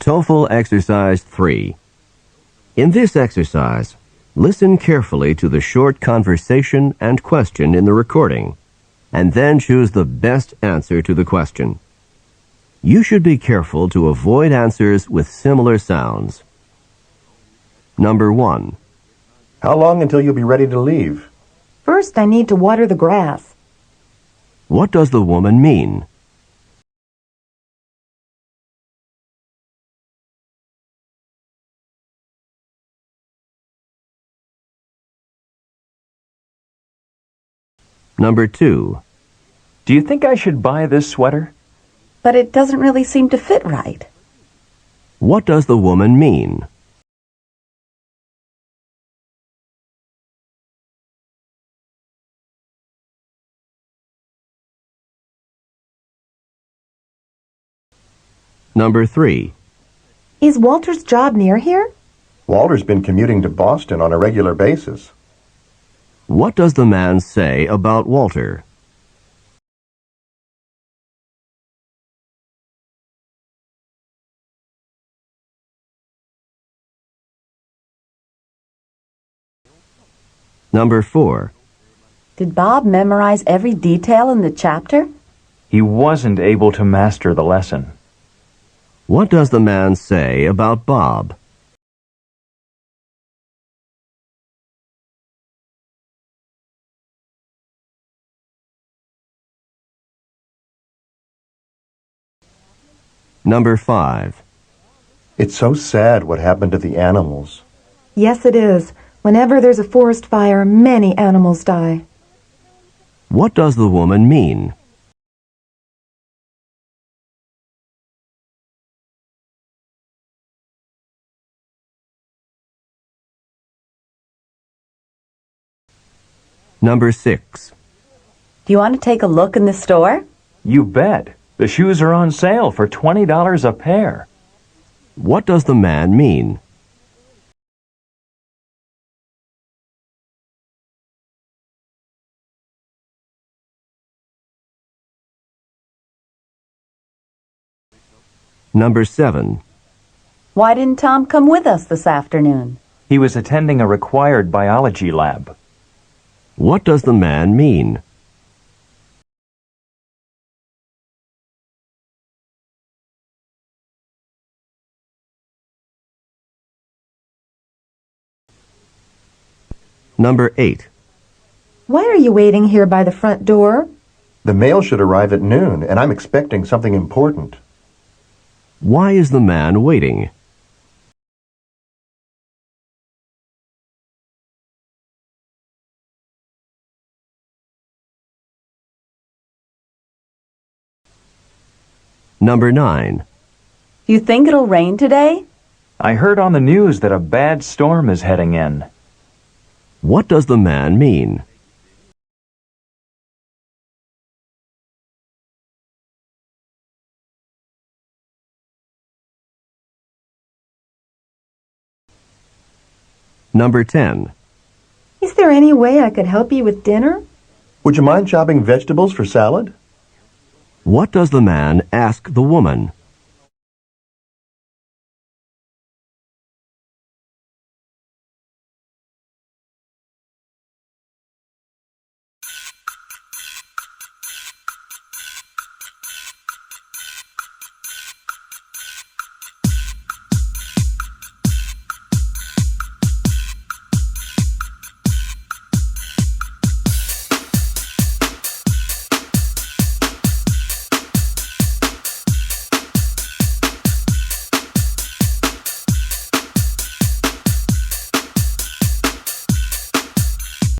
TOEFL Exercise 3. In this exercise, listen carefully to the short conversation and question in the recording, and then choose the best answer to the question. You should be careful to avoid answers with similar sounds. Number 1. How long until you'll be ready to leave? First, I need to water the grass. What does the woman mean? Number 2. Do you think I should buy this sweater? But it doesn't really seem to fit right. What does the woman mean? Number 3. Is Walter's job near here? Walter's been commuting to Boston on a regular basis. What does the man say about Walter? Number 4. Did Bob memorize every detail in the chapter? He wasn't able to master the lesson. What does the man say about Bob? Number 5. It's so sad what happened to the animals. Yes, it is. Whenever there's a forest fire, many animals die. What does the woman mean? Number 6. Do you want to take a look in the store? You bet. The shoes are on sale for $20 a pair. What does the man mean? Number 7. Why didn't Tom come with us this afternoon? He was attending a required biology lab. What does the man mean? Number 8. Why are you waiting here by the front door? The mail should arrive at noon, and I'm expecting something important. Why is the man waiting? Number 9. Do you think it'll rain today? I heard on the news that a bad storm is heading in. What does the man mean? Number 10. Is there any way I could help you with dinner? Would you mind chopping vegetables for salad? What does the man ask the woman?